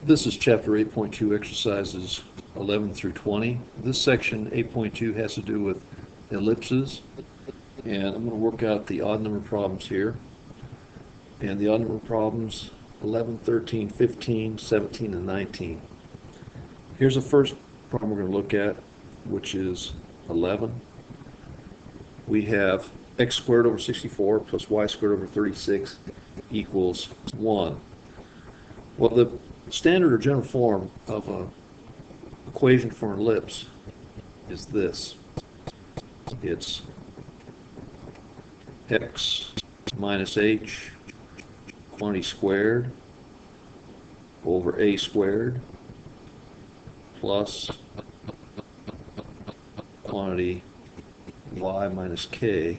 This is Chapter 8.2, exercises 11 through 20. This section, 8.2, has to do with ellipses, and I'm going to work out the odd number problems here. And the odd number problems, 11, 13, 15, 17, and 19. Here's the first problem we're going to look at, which is 11. We have x squared over 64 plus y squared over 36 equals 1. Well, the standard or general form of an equation for an ellipse is this. It's x minus h quantity squared over a squared plus quantity y minus k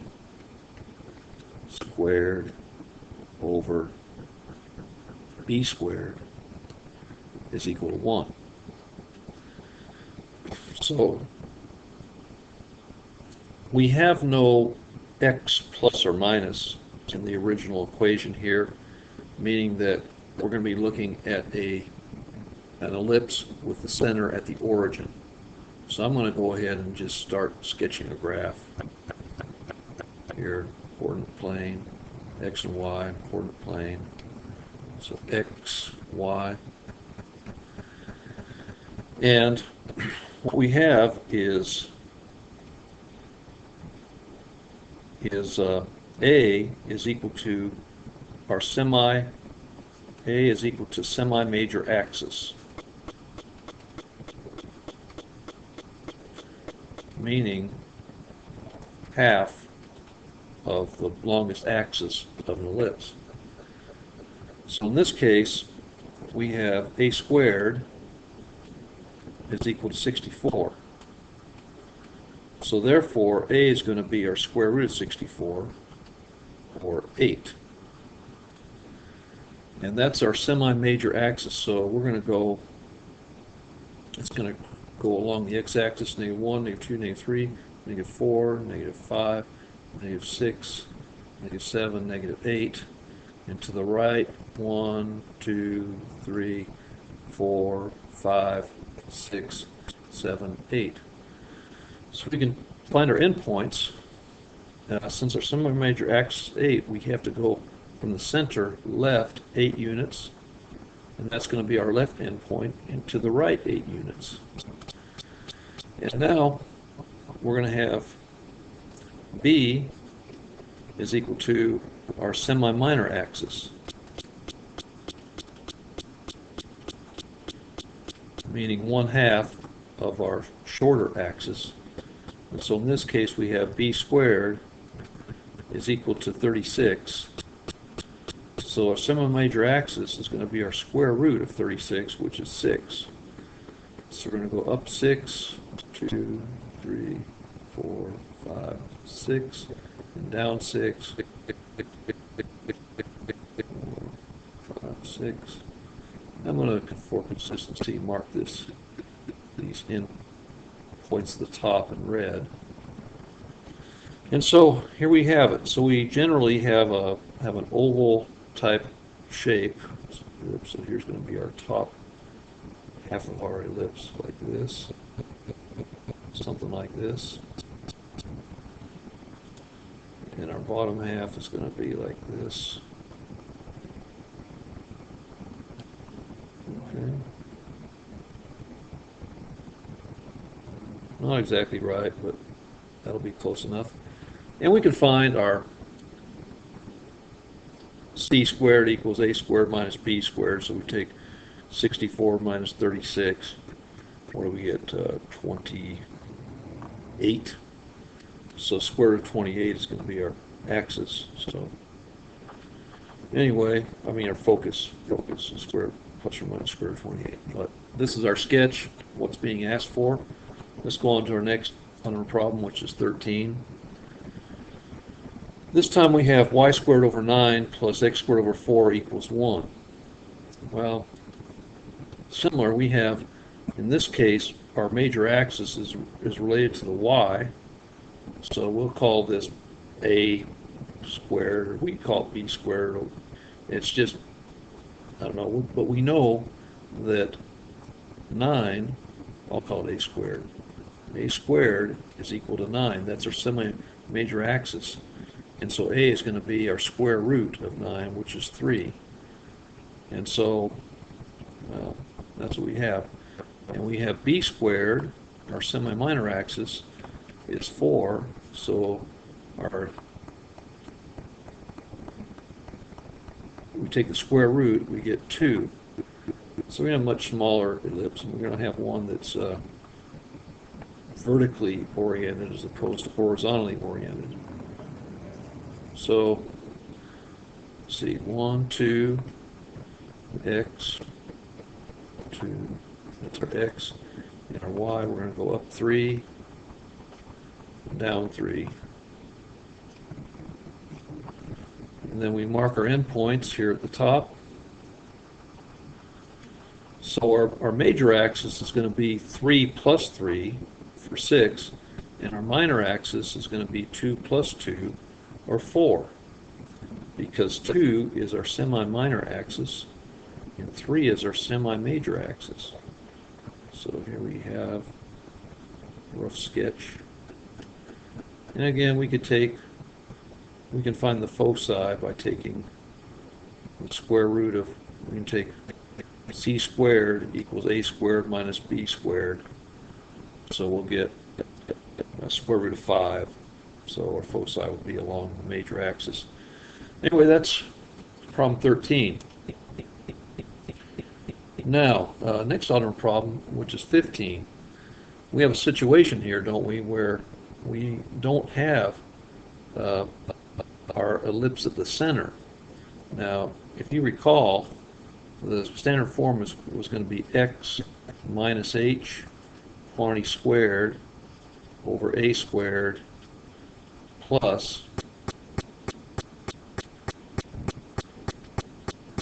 squared over b squared is equal to 1. So we have no x plus or minus in the original equation here, meaning that we're going to be looking at an ellipse with the center at the origin. So I'm going to go ahead and just start sketching a graph. Here, coordinate plane, x and y, coordinate plane. So x, y. And what we have is A is equal to our semi-major axis, meaning half of the longest axis of an ellipse. So in this case, we have a squared is equal to 64. So therefore, a is going to be our square root of 64, or 8. And that's our semi-major axis, so we're going to go, it's going to go along the x-axis, -1, -2, -3, -4, -5, -6, -7, -8, and to the right, 1, 2, 3, 4, 5, 6, 7, 8. So we can find our endpoints. Since our semi-major axis is 8, we have to go from the center left 8 units, and that's going to be our left endpoint, and to the right 8 units. And now we're going to have B is equal to our semi-minor axis, meaning 1/2 of our shorter axis. And so in this case we have b squared is equal to 36. So our semi-major axis is going to be our square root of 36, which is 6. So we're going to go up 6, 2, 3, 4, 5, 6, and down 6, 5, 6. I'm going to, for consistency, mark these endpoints at the top in red. And so here we have it. So we generally have an oval type shape. So here's going to be our top half of our ellipse, like this, something like this. And our bottom half is going to be like this. Okay. Not exactly right, but that'll be close enough. And we can find our c squared equals a squared minus b squared. So we take 64 minus 36. What do we get? 28. So square root of 28 is going to be our axis. So anyway, I mean our focus is square plus or minus square root of 28. But this is our sketch, what's being asked for. Let's go on to our next problem, which is 13. This time we have y squared over 9 plus x squared over 4 equals 1. Well, similar, we have, in this case, our major axis is related to the y. So we'll call this a squared, or we call it b squared. It's just, I don't know, but we know that 9, I'll call it a squared. A squared is equal to 9. That's our semi-major axis. And so a is going to be our square root of 9, which is 3. And so, well, that's what we have. And we have b squared, our semi-minor axis, is 4. So we take the square root, we get 2. So we have a much smaller ellipse, and we're going to have one that's vertically oriented as opposed to horizontally oriented. So, let's see, 1, 2, x, 2, that's our x, and our y, we're going to go up 3, down 3. And then we mark our endpoints here at the top. So our major axis is going to be 3 plus 3 for 6, and our minor axis is going to be 2 plus 2, or 4, because 2 is our semi-minor axis, and 3 is our semi-major axis. So here we have a rough sketch. And again, we can find the foci by taking the square root of, we can take c squared equals a squared minus b squared. So we'll get a square root of 5. So our foci would be along the major axis. Anyway, that's problem 13. Now, next autumn problem, which is 15. We have a situation here, don't we, where we don't have our ellipse at the center. Now, if you recall, the standard form was going to be x minus h quantity squared over a squared plus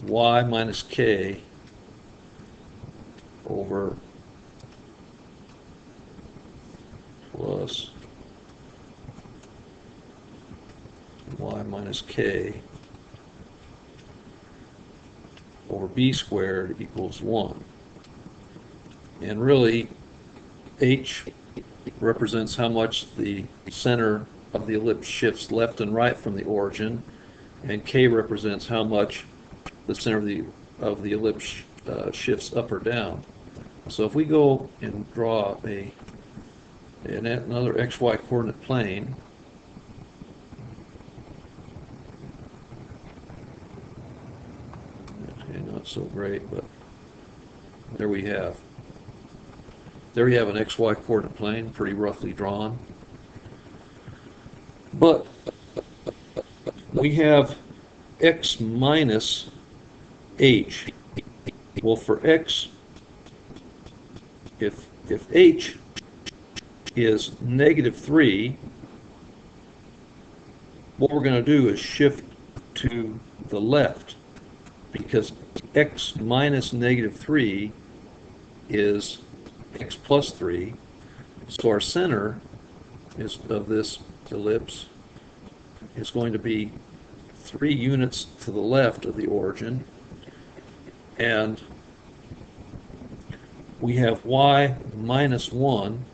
y minus k over plus y minus k over b squared equals 1. And really, h represents how much the center of the ellipse shifts left and right from the origin, and k represents how much the center of the ellipse shifts up or down. So if we go and draw another xy coordinate plane, okay, not so great, but there we have. There you have an xy coordinate plane, pretty roughly drawn. But we have x minus h. Well, for x, if h is -3, what we're going to do is shift to the left, because x minus -3 is x plus 3. So our center of this ellipse is going to be 3 units to the left of the origin, and we have y minus 1,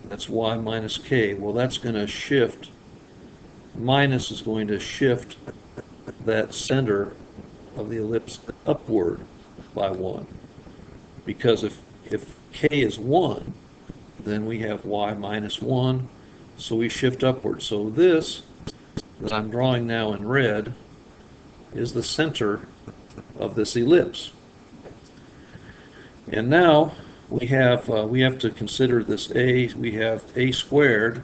that's y minus k. Well, that's going to shift, minus is going to shift that center of the ellipse upward by 1, because if k is 1, then we have y minus 1, so we shift upward. So this that I'm drawing now in red is the center of this ellipse. And now we have to consider this a. We have a squared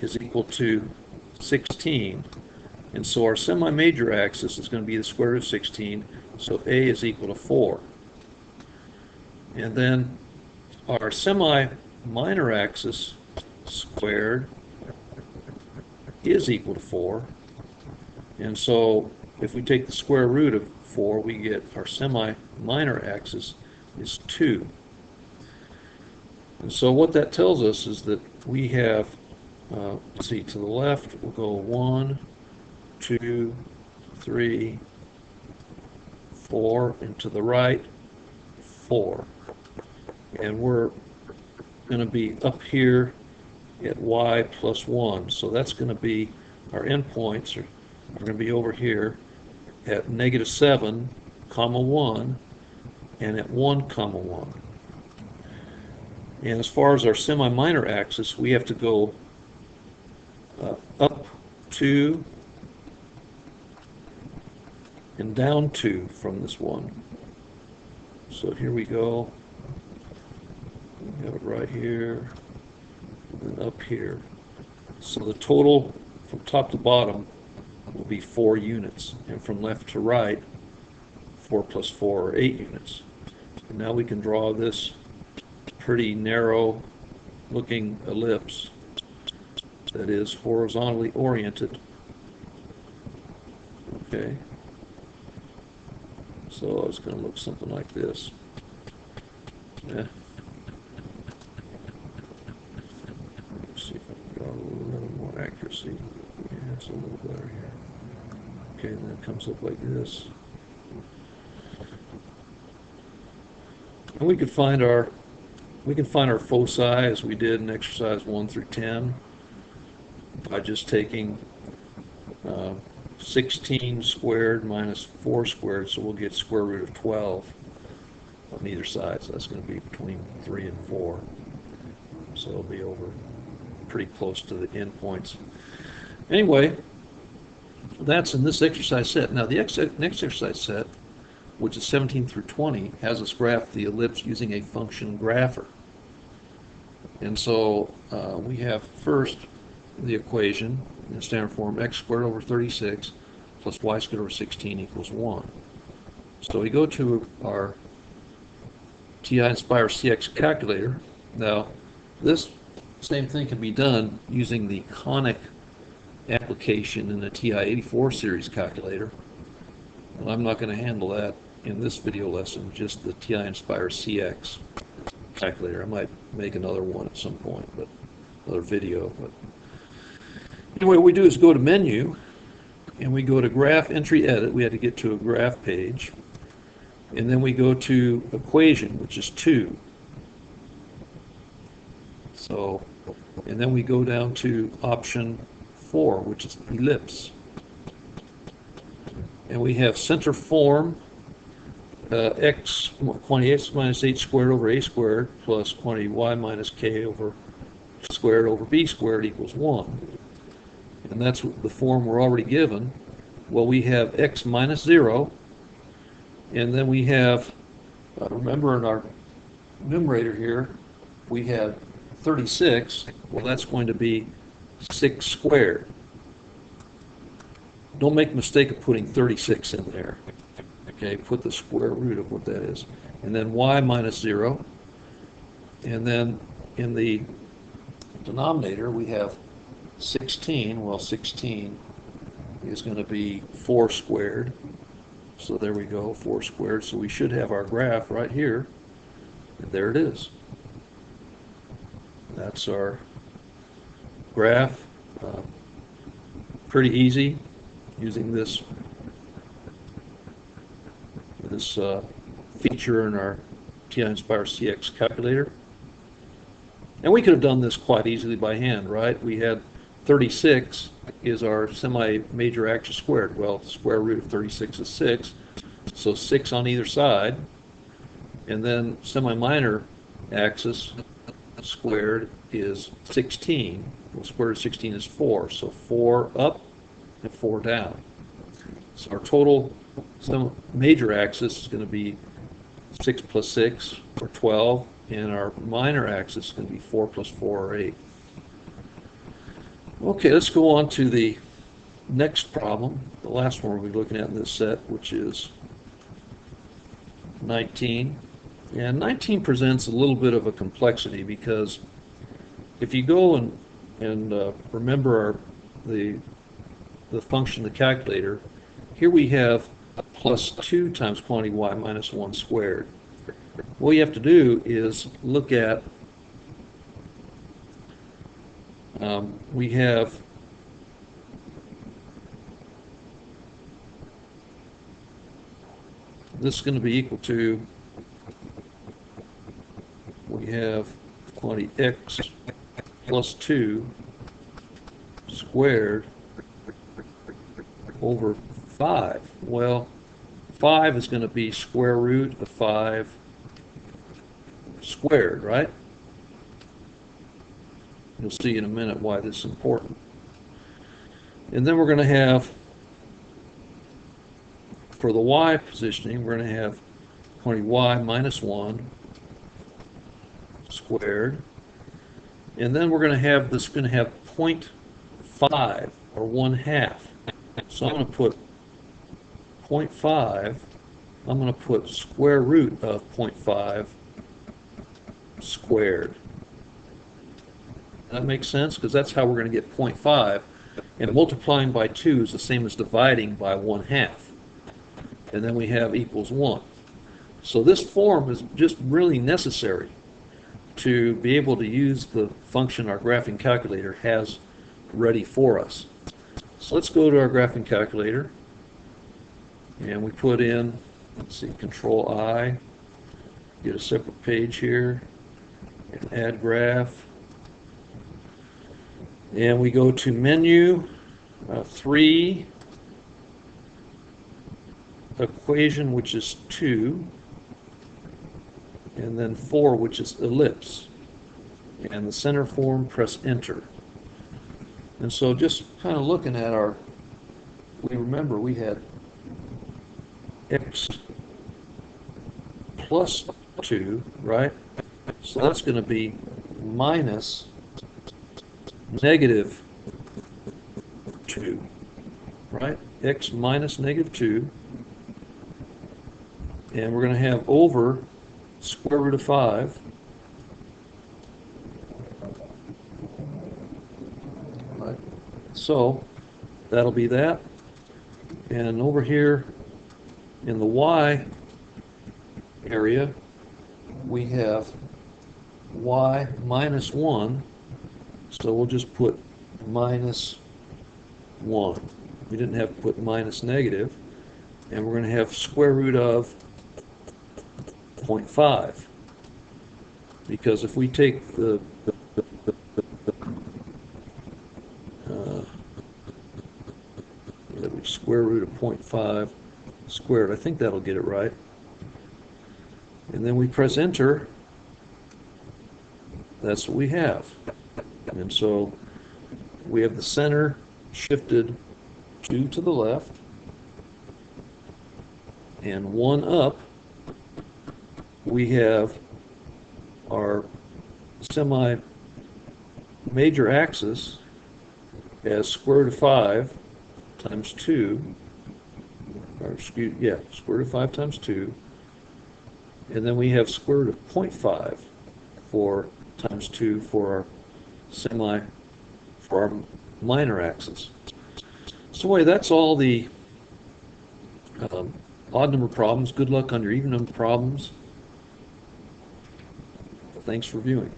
is equal to 16, and so our semi-major axis is going to be the square root of 16. So a is equal to 4. And then our semi-minor axis squared is equal to 4. And so if we take the square root of 4, we get our semi-minor axis is 2. And so what that tells us is that we have, let's see, to the left we'll go 1, 2, 3, 4, and to the right, 4. And we're going to be up here at y plus 1. So that's going to be, our endpoints are going to be over here at negative 7, comma 1, and at 1, comma 1. And as far as our semi-minor axis, we have to go up 2 and down 2 from this one. So here we go. We have it right here, and then up here. So the total from top to bottom will be 4 units, and from left to right, 4 plus 4 are 8 units. And now we can draw this pretty narrow looking ellipse that is horizontally oriented. Okay, so it's going to look something like this. Yeah. Let's see if I can draw a little more accuracy. Yeah, it's a little better here. Okay, and then it comes up like this. And we can find our foci as we did in exercise 1 through 10 by just taking 16 squared minus 4 squared, so we'll get square root of 12 on either side. So that's going to be between 3 and 4. So it'll be over pretty close to the endpoints. Anyway, that's in this exercise set. Now the next exercise set, which is 17 through 20, has us graph the ellipse using a function grapher. And so we have first the equation in standard form, x squared over 36 plus y squared over 16 equals 1. So we go to our TI Nspire CX calculator. Now this same thing can be done using the conic application in the TI 84 series calculator. And I'm not going to handle that in this video lesson, just the TI Nspire CX calculator. I might make another one at some point, but another video. But anyway, what we do is go to menu, and we go to graph entry edit. We had to get to a graph page, and then we go to equation, which is 2. So, and then we go down to option 4, which is ellipse, and we have center form. Quantity x minus h squared over a squared plus quantity y minus k over squared over b squared equals 1. And that's the form we're already given. Well, we have x minus 0, and then we have, remember in our numerator here, we had 36. Well, that's going to be 6 squared. Don't make the mistake of putting 36 in there. Okay, put the square root of what that is. And then y minus 0. And then in the denominator, we have 16. Well, 16 is going to be 4 squared. So there we go, 4 squared. So we should have our graph right here. And there it is. That's our graph. Pretty easy using this feature in our TI Nspire CX calculator. And we could have done this quite easily by hand, right? We had 36 is our semi-major axis squared. Well, the square root of 36 is 6, so 6 on either side. And then semi-minor axis squared is 16. Well, square root of 16 is 4, so 4 up and 4 down. So our total major axis is going to be 6 plus 6, or 12, and our minor axis is going to be 4 plus 4, or 8. Okay, let's go on to the next problem, the last one we'll be looking at in this set, which is 19. And 19 presents a little bit of a complexity because if you go and remember the function, the calculator, here we have plus 2 times quantity y minus 1 squared. What you have to do is look at, we have this is going to be equal to, we have quantity x plus 2 squared over 5. Well, 5 is going to be square root of 5 squared, right? You'll see in a minute why this is important. And then we're going to have, for the y positioning, we're going to have quantity y minus 1 squared. And then we're going to have this, going to have 0.5 or 1/2. So I'm going to put 0.5, I'm going to put square root of 0.5 squared. That makes sense? Because that's how we're going to get 0.5. And multiplying by 2 is the same as dividing by 1/2. And then we have equals 1. So this form is just really necessary to be able to use the function our graphing calculator has ready for us. So let's go to our graphing calculator, and we put in, let's see, Control I, get a separate page here, and add graph, and we go to menu, 3, equation, which is 2, and then 4, which is ellipse, and the center form, press enter. And so just kind of looking at our, we remember we had x plus 2, right? So that's going to be minus negative 2, right? X minus negative 2. And we're going to have over square root of 5. Right. So that'll be that. And over here in the y area, we have y minus 1. So we'll just put minus 1. We didn't have to put minus negative. And we're going to have square root of 0.5. Because if we take the square root of 0.5 squared, I think that'll get it right. And then we press enter. That's what we have. And so we have the center shifted 2 to the left and 1 up. We have our semi-major axis as square root of 5 times 2, or square root of 5 times 2, and then we have square root of 0.5 for times 2 for our minor axis. So anyway, that's all the odd number problems. Good luck on your even number problems. Thanks for viewing.